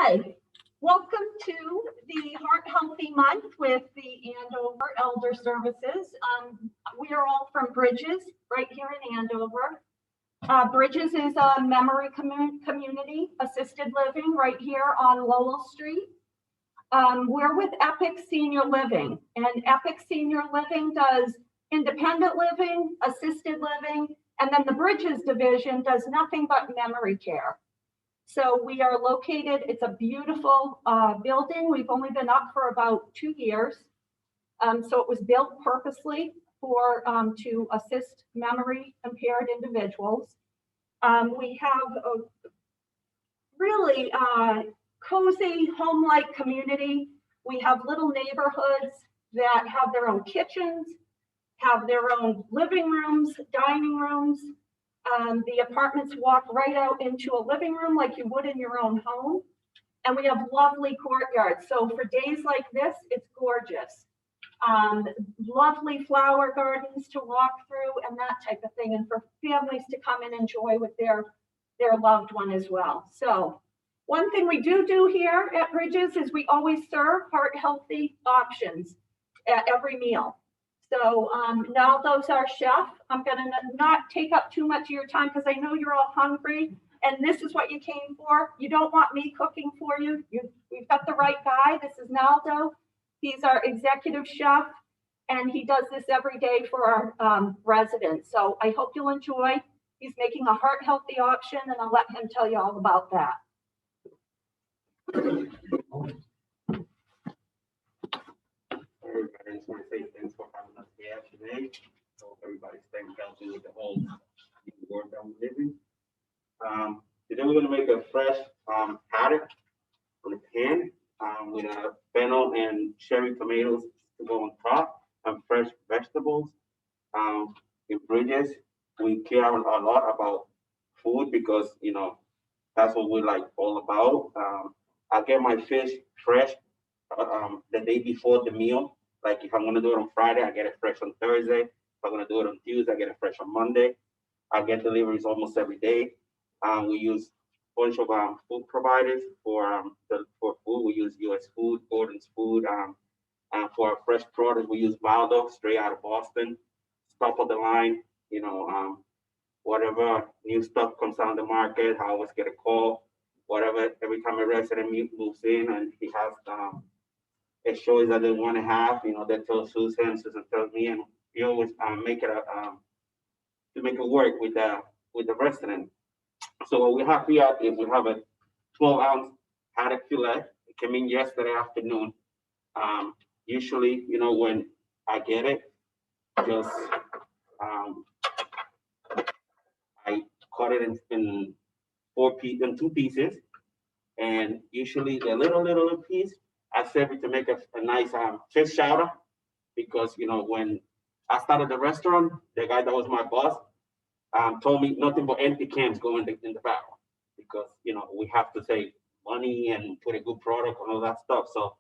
Hi, welcome to the Heart Healthy Month with the Andover Elder Services. We are all from Bridges, right here in Andover. Bridges is a memory community, assisted living right here on Lowell Street. We're with EPOCH Senior Living, and EPOCH Senior Living does independent living, assisted living, and then the Bridges division does nothing but memory care. So we are located, it's a beautiful building. We've only been up for about 2 years. So it was built purposely for to assist memory impaired individuals. We have a really cozy home-like community. We have little neighborhoods that have their own kitchens, have their own living rooms, dining rooms. The apartments walk right out into a living room like you would in your own home. And we have lovely courtyards. So for days like this, it's gorgeous. Lovely flower gardens to walk through and that type of thing. And for families to come and enjoy with their loved one as well. So one thing we do here at Bridges is we always serve heart healthy options at every meal. So Naldo's our chef. I'm going to not take up too much of your time because I know you're all hungry and this is what you came for. You don't want me cooking for you. We've got the right guy. This is Naldo. He's our executive chef and he does this every day for our residents. So I hope you'll enjoy. He's making a heart healthy option and I'll let him tell you all about that. I just want to say thanks for having us here today. Hope everybody's staying healthy with the whole world that we're living. Today we're going to make a fresh haddock on a pan with fennel and cherry tomatoes to go on top and fresh vegetables. In Bridges, we care a lot about food because, you know, that's what we're like all about. I get my fish fresh the day before the meal. Like if I'm gonna do it on Friday, I get it fresh on Thursday. If I'm gonna do it on Tuesday, I get it fresh on Monday. I get deliveries almost every day. We use a bunch of food providers for food. We use U.S. Food, Gordon's Food. And for our fresh produce, we use Valdo, straight out of Boston. Top of the line, you know, whatever new stuff comes on the market, I always get a call. Whatever, every time a resident moves in and he has it shows that they want to have, you know, they tell Susan tells me, and we always make it to make it work with the resident. So what we have here is we have a 12-ounce haddock fillet. It came in yesterday afternoon. Usually, you know, when I get it, just I cut it in two pieces, and usually the little piece I save it to make a nice fish chowder because, you know, when I started the restaurant, the guy that was my boss told me nothing but empty cans go in the barrel because, you know, we have to save money and put a good product and all that stuff. So,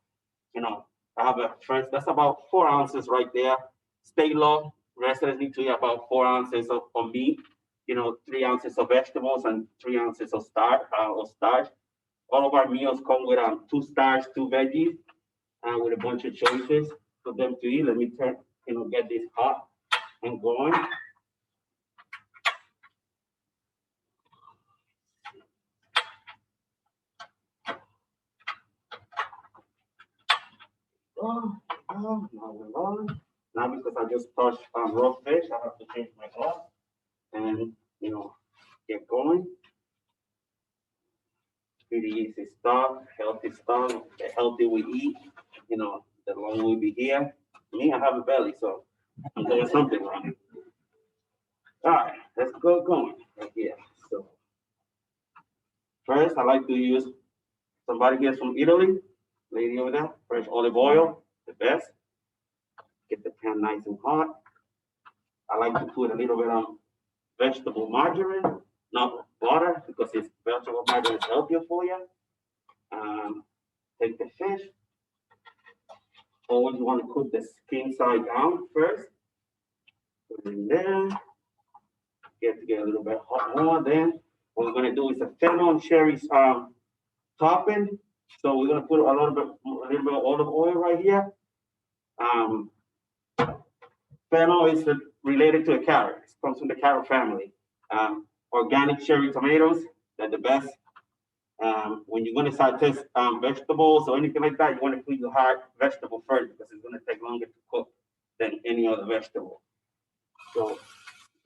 you know, I have a first, that's about 4 ounces right there. Stay low. Residents need to eat about 4 ounces of meat, you know, 3 ounces of vegetables and 3 ounces of starch. All of our meals come with 2 starch, 2 veggies, with a bunch of choices for them to eat. Let me get this hot and going. Now we're rolling. Now because I just touched raw fish, I have to change my gloves and, you know, get going. Pretty easy stuff, healthy stuff. The healthier we eat, you know, the longer we'll be here. Me, I have a belly, so I'm doing something wrong. All right, let's go going right here. So first, I like to use somebody here from Italy, lady over there, fresh olive oil, the best. Get the pan nice and hot. I like to put a little bit of vegetable margarine, not butter, because it's vegetable margarine is healthier for you. Take the fish. Always want to cook the skin side down first. Put it in there. Get a little bit hot more. Then what we're gonna do is a fennel and cherries topping. So we're gonna put a little bit of olive oil right here. Fennel is related to a carrot. It comes from the carrot family. Organic cherry tomatoes, they're the best. When you're gonna start test vegetables or anything like that, you want to put your hard vegetable first because it's gonna take longer to cook than any other vegetable. So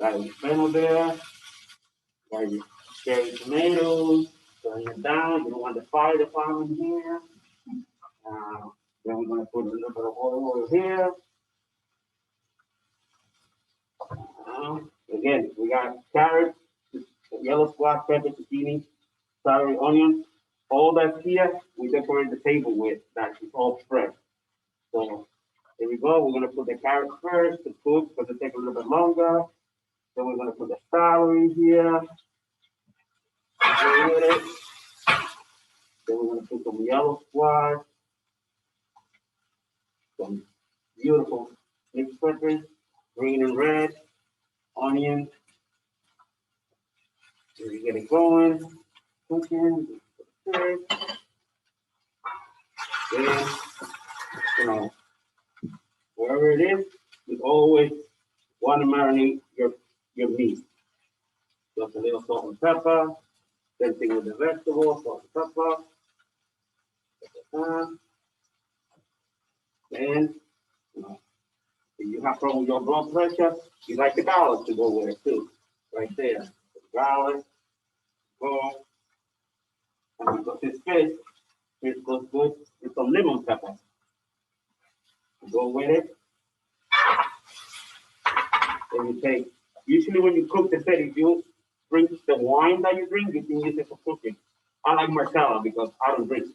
got your fennel there, got your cherry tomatoes, turn it down. You don't want the fire department here. Then we're gonna put a little bit of olive oil here. Again, we got carrots, yellow squash, pepper, zucchini, celery, onion. All that's here, we decorate the table with. That is all fresh. So here we go. We're gonna put the carrots first to cook because it takes a little bit longer. Then we're gonna put the celery here. Then we're gonna put some yellow squash, some beautiful mixed peppers, green and red, onions. So you get it going, cooking. Then, you know, wherever it is, you always want to marinate your meat. Just a little salt and pepper. Same thing with the vegetables, salt and pepper. And you know, if you have problem with your blood pressure, you like the garlic to go with it too. Right there. The garlic, go. And because it's fish goes good with some lemon pepper. Go with it. Then you take, usually when you cook the fish, if you drink the wine that you drink, you can use it for cooking. I like Marcella because I don't drink.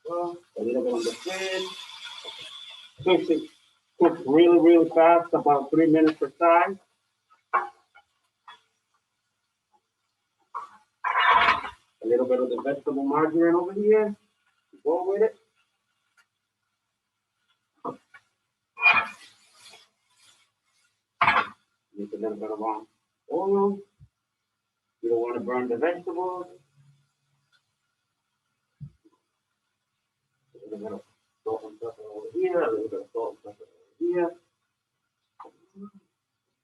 Well, a little bit on the fish. Fish is cooked really, really fast, about 3 minutes per side. A little bit of the vegetable margarine over here. Go with it. Use a little bit of oil. You don't want to burn the vegetables. A little bit of salt and pepper over here. A little bit of salt and pepper over here.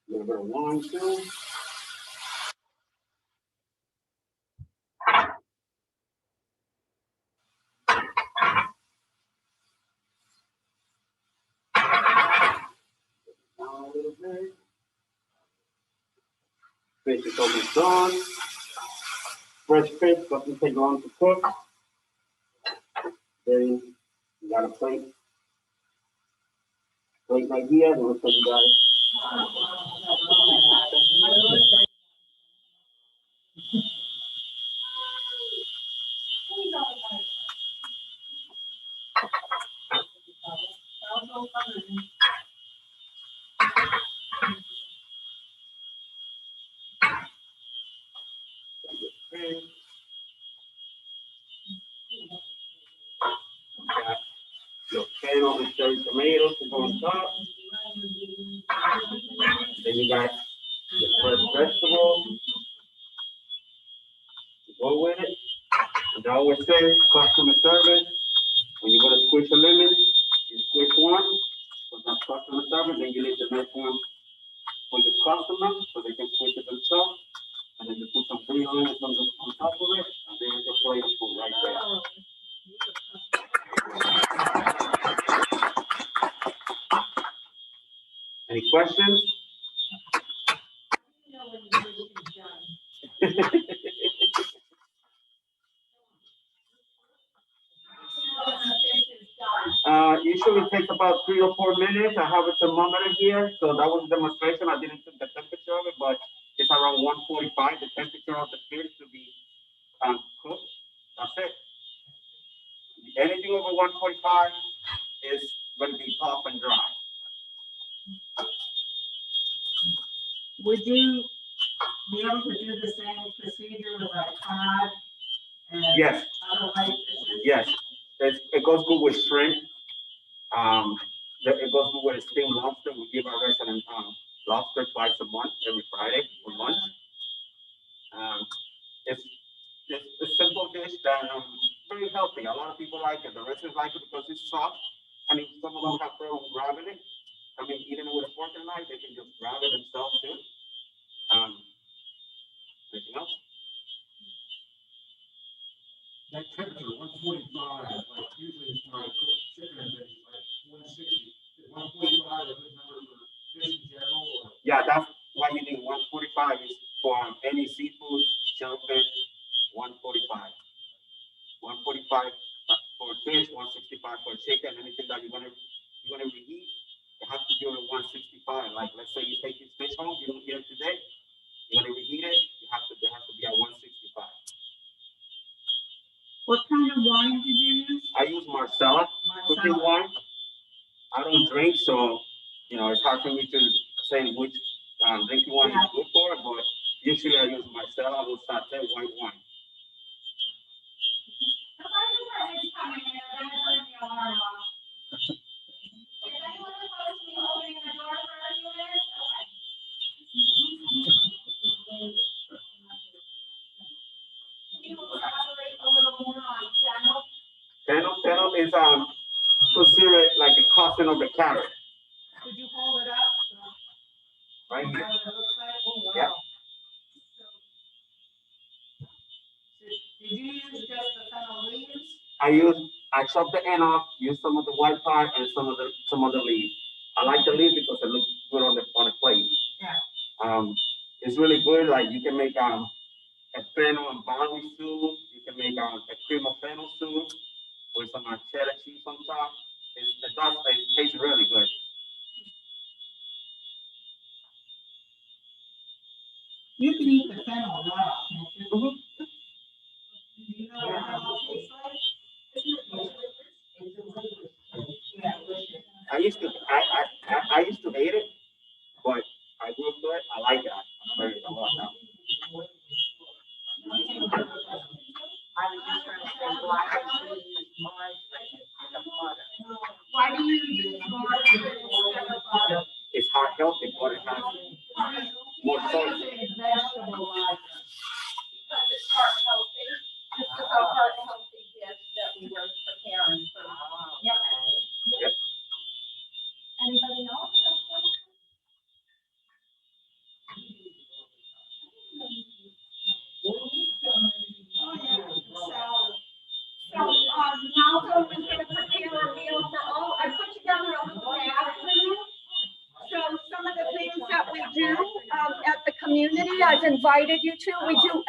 A little bit of wine too. Now a little bit. Fish is almost done. Fresh fish doesn't take long to cook. Then you got a plate right here. I'm gonna show you guys. Got your fennel and cherry tomatoes to go on top. Then you got your fresh vegetables to go with it. And I always say, customer service, when you're gonna squish a lemon, you squish one, but that's customer service, then you leave the next one for your customer, so they can squish it themselves. And then you put some green onions on top of it, and then it's your plate of food right there. Any questions? Usually it takes about 3 or 4 minutes. I have a thermometer here, so that was a demonstration. I didn't take the temperature of it, but it's around 145, the temperature of the fish to be cooked. That's it. Anything over 145 is going to be tough and dry. Would you be able to do the same procedure with like cod and Yes. other white fishes? Yes. It goes good with shrimp. It goes good with steamed lobster. We give our residents lobster twice a month, every Friday for lunch. fish that very healthy. A lot of people like it. The residents like it because it's soft. I mean, some of them have trouble grabbing it. I mean, eating it with a fork and knife, they can just grab it themselves too. Anything else? That temperature, 145, like usually it's my chicken and things like 160. Is 145 a good number for fish in general? Or? Yeah, that's why you need 145 is for any seafood, shellfish, 145. 145 for fish, 165 for chicken, anything that you're gonna reheat, you have to do it at 165. Like let's say you take this fish home, you don't eat it today, you're gonna reheat it, it has to be at 165. What kind of wine did you use? I use Marcella cooking wine. I don't drink, so it's hard for me to say which drinking wine is good for it, but usually I use Marcella with satay white wine. Fennel is considered like the cousin of the carrot. Could you hold it up? Right here. What it looks like? Oh, wow. Yeah. Did you use just the fennel leaves? I chop the end off, use some of the white part and some of the leaves. I like the leaves because it looks good on the plate. Yeah. It's really good. Like you can make a fennel and barley soup. You can make a cream of fennel soup with some cheddar cheese on top. It tastes really good. You can eat the fennel raw, can't you? Mm-hmm. Do you know what fennel tastes like? Yeah, delicious. I used to hate it, but I grew up to it. I like it. I very a lot now. I was just trying to say why do you use margarine instead of butter? Why do you use margarine instead of butter? It's heart healthy, but it has more salt. Vegetable margarine. Because it's heart healthy. This is a heart healthy dish that we were preparing for. Yep. Yep. Anybody else have questions? Oh, yeah, salad. So, Naldo is gonna prepare a meal for all, I put together a little bag for you. So some of the things that we do, at the community, I've invited you to, we do,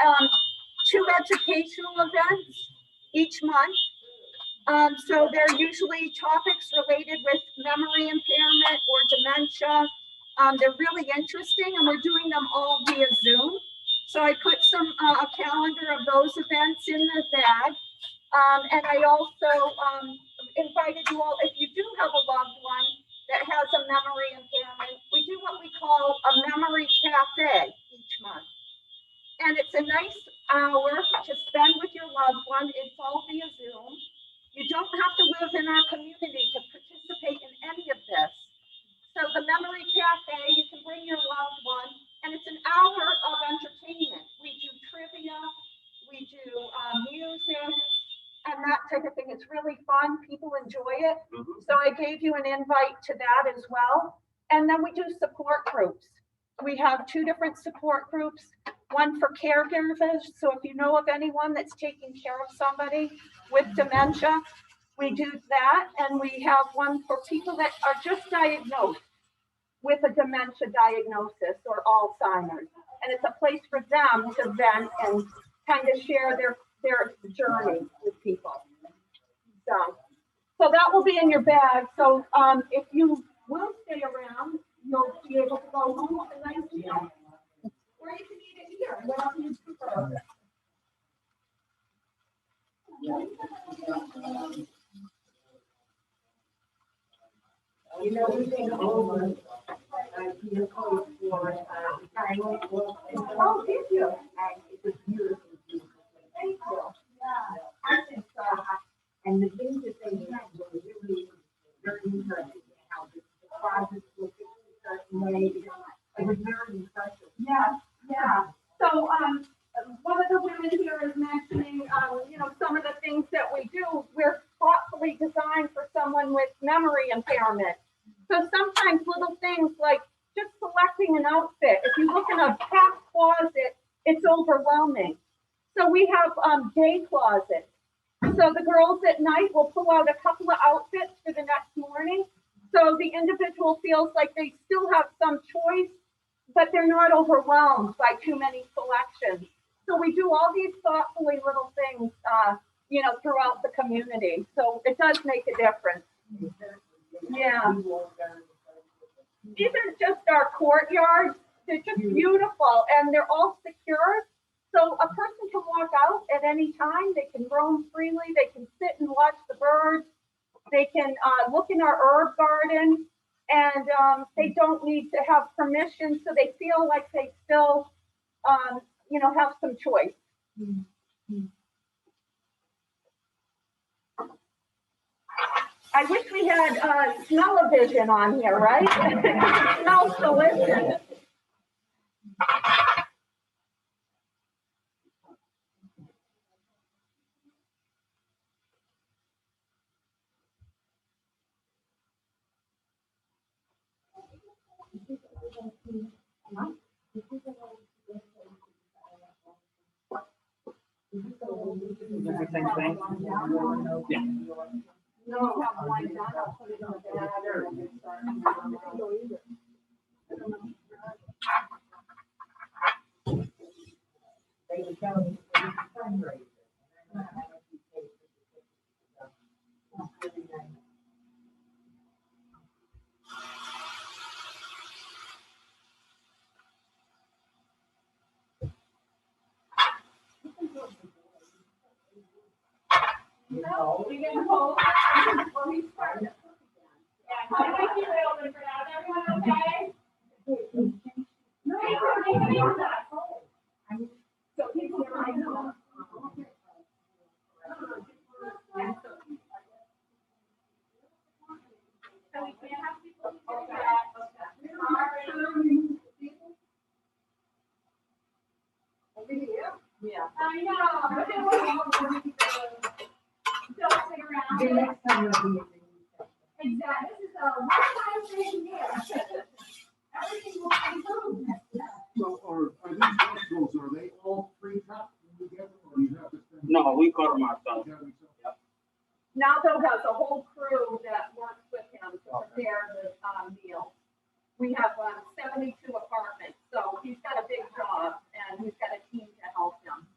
2 educational events each month. So they're usually topics related with memory impairment or dementia. They're really interesting and we're doing them all via Zoom. So I put a calendar of those events in the bag. And I also invited you all, if you do have a loved one that has a memory impairment, we do what we call a memory cafe each month. And it's a nice hour to spend with your loved one. It's all via Zoom. You don't have to live in our community to participate in any of this. So the memory cafe, you can bring your loved one, and it's an hour of entertainment. We do trivia, we do music, and that type of thing. It's really fun. People enjoy it. So I gave you an invite to that as well. And then we do support groups. We have 2 different support groups, one for caregivers. So if you know of anyone that's taking care of somebody with dementia, we do that. And we have one for people that are just diagnosed with a dementia diagnosis or Alzheimer's. And it's a place for them to vent and kind of share their journey with people. So that will be in your bag. So if you will stay around, you'll be able to go home with a nice meal. Or you can eat it here, whatever you prefer. You know, we've been over, your code for, Oh, did you? and it was beautiful, beautiful. Thank you. Yeah, I just, and the things that they had were really very impressive, how the projects were fixed a certain way, it was very impressive. Yeah, yeah. So, one of the women here is mentioning, memory impairment. So sometimes little things like just selecting an outfit. If you look in a packed closet, it's overwhelming. So we have day closets. So the girls at night will pull out a couple of outfits for the next morning. So the individual feels like they still have some choice, but they're not overwhelmed by too many selections. So we do all these thoughtfully little things, throughout the community. So it does make a difference. Yeah. These are just our courtyards. They're just beautiful and they're all secure. So a person can walk out at any time. They can roam freely. They can sit and watch the birds. They can look in our herb garden, and they don't need to have permission. So they feel like they still, have some choice. I wish we had smell-o-vision on here, right? It smells delicious. Same thing? Yeah. No, have one done. I'll put it in the bag. No, we get hold before we start. Yeah, can we keep it open for now? Is everyone okay? No, so people are like, no. So we can't have people do that. Yeah. I know. Don't sit around. The next time will be. Exactly. This is a one-time thing here. Everything will be improved. So are these vegetables, are they all pre-cut when you get them, or you have to spend? No, we cut them ourselves. Naldo has a whole crew that works with him to prepare the meal. We have 72 apartments, so he's got a big job and he's got a team to help him.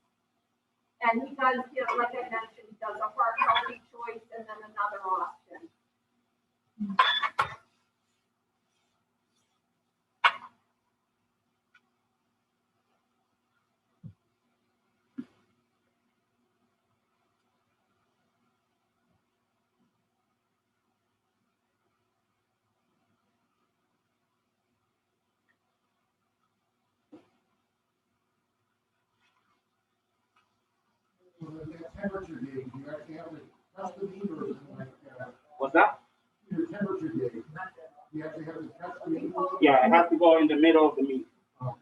And he does, like I mentioned, he does a heart healthy choice and then another option. Well, that temperature gauge, you actually have to touch the meat or like, What's that? your temperature gauge, you actually have to touch the meat? Yeah, it has to go in the middle of the meat. Okay.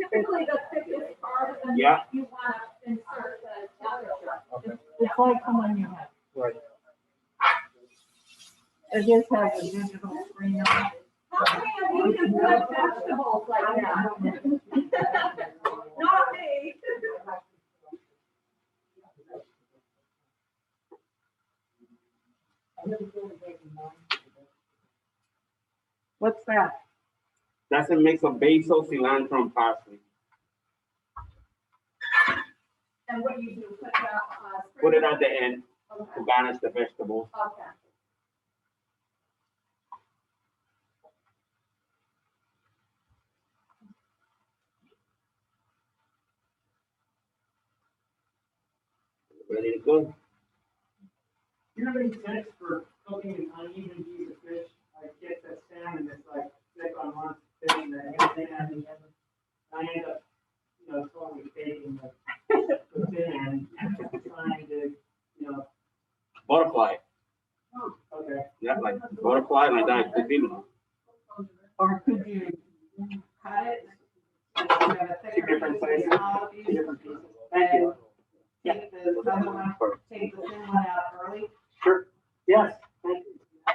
Typically, the thickest part of the meat, Yeah. you want to insert the temperature. Okay. It's like someone you have. Right. It just has a digital screen on it. How many of you can cook vegetables like that? Not me. What's that? That's a mix of basil, cilantro, and parsley. And what do you do? Put that, Put it at the end Okay. to garnish the vegetables. Okay. Ready to go? Do you have any tips for cooking an uneven piece of fish? I get that salmon that's like thick on one fish and then everything on the other. I end up, totally faking the fin and trying to, Butterfly. okay. Yeah, like butterfly, like that. Cocino. Or could you cut it? So you have a thicker Two different piece, sizes. a smaller piece, Two different pieces. Thank you. Take the other one, take the thin one out early. Sure. Yes. Thank you.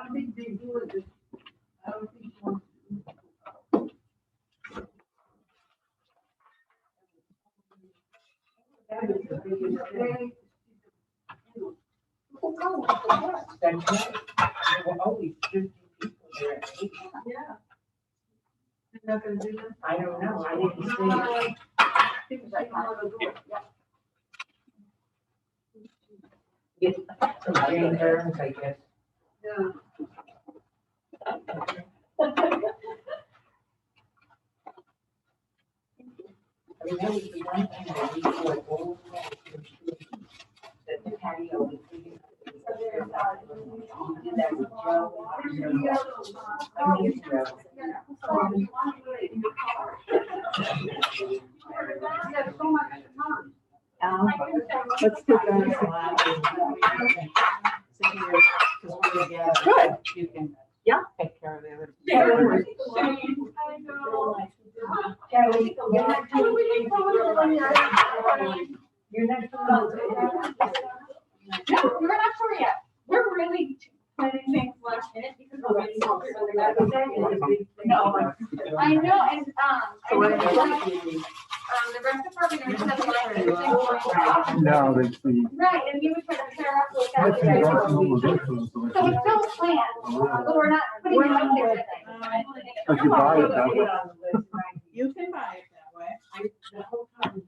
don't think they do it. I don't think most. That is the biggest thing. That's right. There were always 50 people there. Yeah. They're not gonna do that? I don't know, I didn't see it. People like, Get some Jane Burns, I guess. yeah. I mean, that was the one thing that we do at old. That the patio was big. We did that with Joe. Amazing. Let's take that. Good. You can. Yeah. Take care of the other. You're not. No, we're not sure yet. We're really planning things last minute because we're waiting for No, I know, and, the rest of our members have like. No, they. Right, and you would try to pair up with I that. think So that's almost it, so it's still planned, but we're not putting it out there. I could buy it that way. You can buy it that way. The whole time.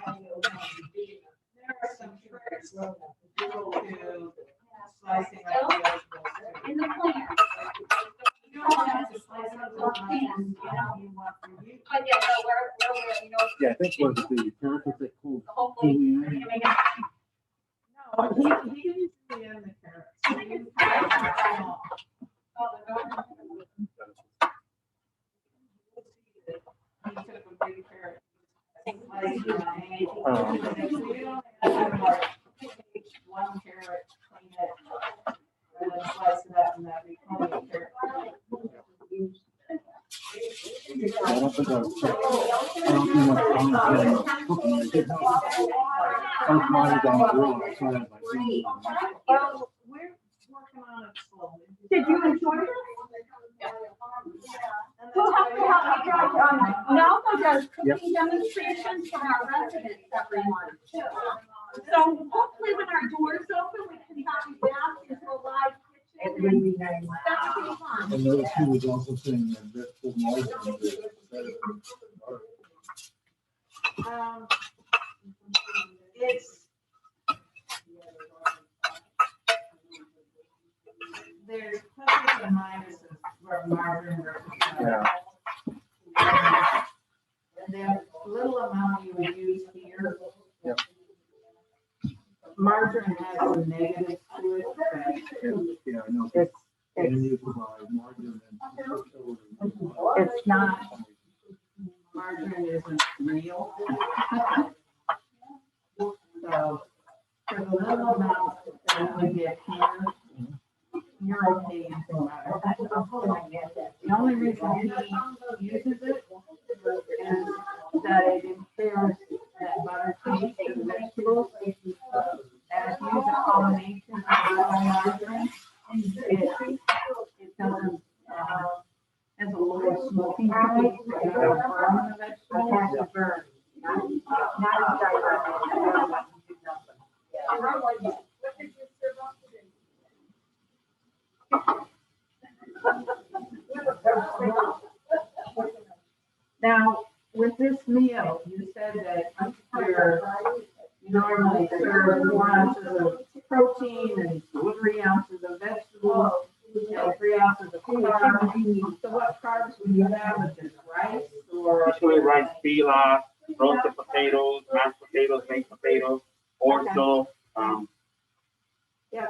There are some tricks to slicing up the vegetables. In the plan. You don't have to slice up the onions, you want for you. But yeah, no, we're, you know, Yeah, I think what the carrots are cool. hopefully, we can make it. No, he didn't see in the carrots. He didn't cut it small. He took a big carrot. Sliced it on any- Oh. So you don't have to like take one carrot, clean it, and then slice it up and that be only a carrot. I don't think I've checked. I don't think I've cooking. I did not. I was mine down the road. I tried my fingers. Well, we're working on it slowly. Did you enjoy it? And We'll have to have, Naldo does Yep. cooking demonstrations for our residents every month too. So hopefully when our doors open, we can have you back into a live It kitchen would and be nice. that would be fun. And those two was also saying that vegetable margin is better than. It's. There's pluses and minuses where margarine versus butter. Yeah. And the little amount you would use here. Yep. Margarine has a negative to it, Yeah, I know. but And you provide margin and. it's not, margarine isn't real. So for the little amount that you get here, you're okay using butter. The only reason he uses it is that it impairs that butter taste to the vegetables. And if you use a combination of butter and margarine, it doesn't, has a lower smoking point, so you don't burn the vegetables. Now, with this meal, you said that you normally serve 4 ounces of protein and 3 ounces of vegetables and 3 ounces of carbs. So what carbs would you have with this, rice or? Usually rice, pilaf, roasted potatoes, mashed potatoes, baked potatoes, orzo, Yeah.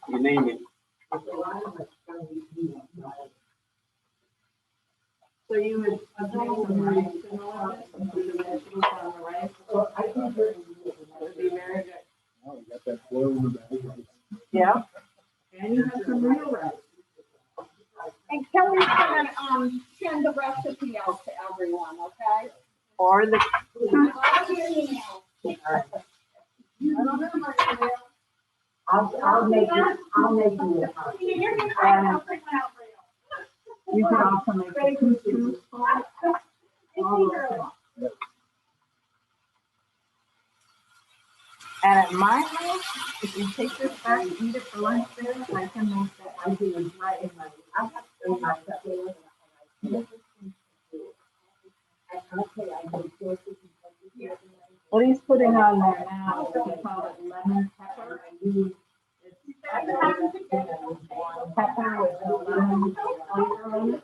you name it. So you would make some rice and all of this and put the vegetables on the rice? That would be very good. Oh, you got that boil in the bag. Yeah. And you have some real rice. And Kelly's gonna, send the recipe out to everyone, okay? Or the. I'll make it, I'll make it. You could also make the couscous for it. And at my house, if you take this back and eat it for lunch there, I can make that. I do it right in my, I have to do my stuff. Okay, I do What he's putting on there now, we call it lemon pepper. Pepper with a lemon flavor on it.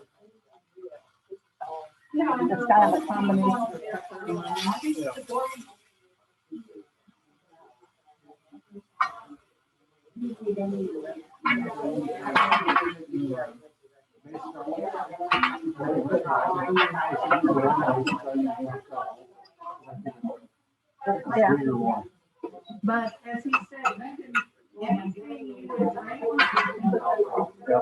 It's kind of a combination of pepper and lemon. Yeah. But as he said, anything you would drink, you can go.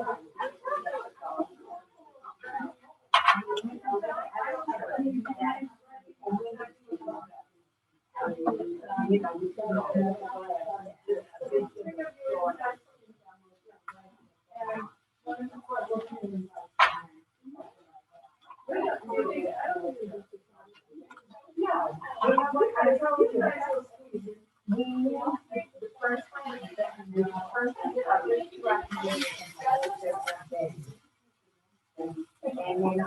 And then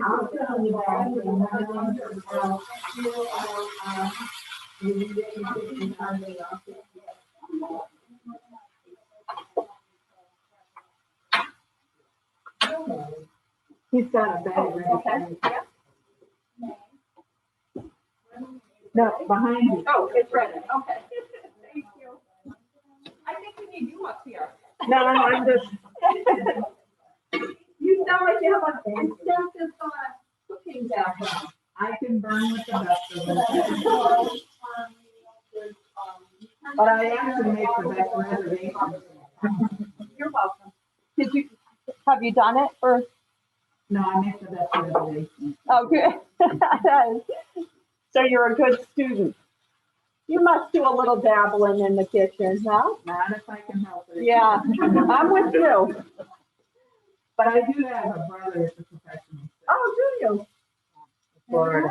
I'll tell you that. He's got a bag ready. No, behind you. Oh, it's ready, okay. Thank you. I think we need you up here. No, I'm just. You sound like you have an extensive cooking background. I can burn with the best of them. But I actually make the best reservations. You're welcome. Have you done it or? No, I make the best reservations. Oh, good. So you're a good student. You must do a little dabbling in the kitchen, huh? Not if I can help it. Yeah, I'm with you. But I do have a brother who's a professional. Oh, do you? Florida.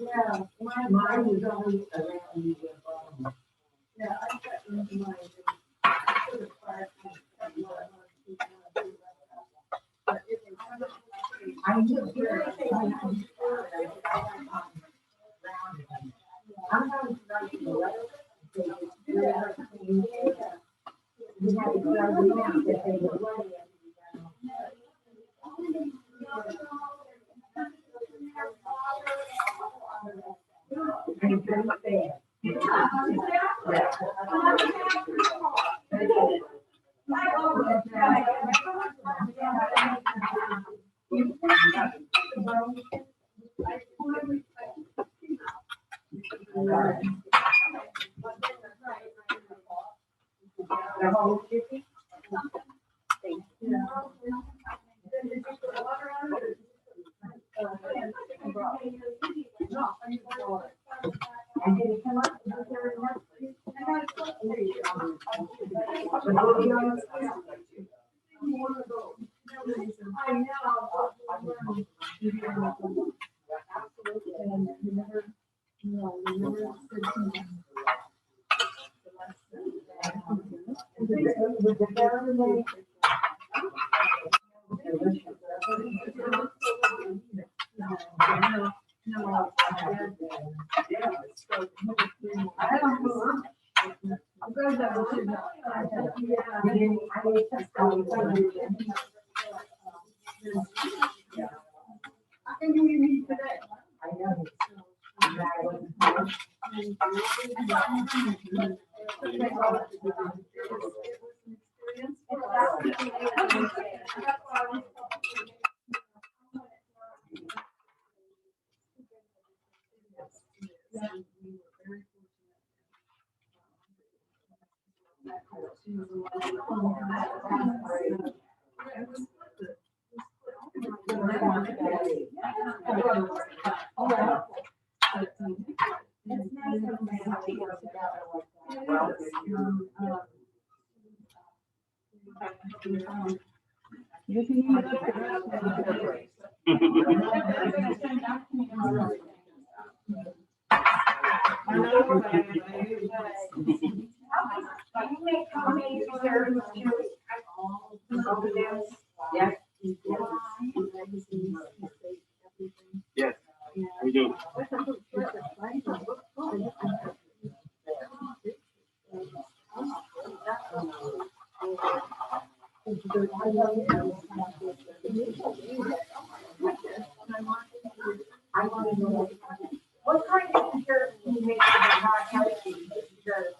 Yeah, mine is always around the yeah, I've got mine. I'm just here. I'm not writing the letter. We had to grab the map that they were writing. And pretty fast. The whole chicken? And did it come up? You can use it for the rest Can you make homemade desserts too? Over there? Yes. Yes, we do. I want to know, what kind of desserts can you make that are not healthy? Desserts?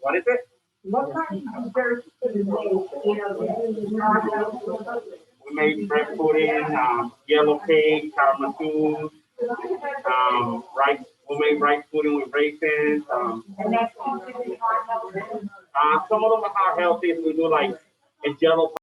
What is it? What kind of desserts can you make, you know, that is not healthy? We make bread pudding, yellow cake, tiramisu, rice. We make rice pudding with raisins. And that's considered not healthy? Some of them are healthy. We do like a jello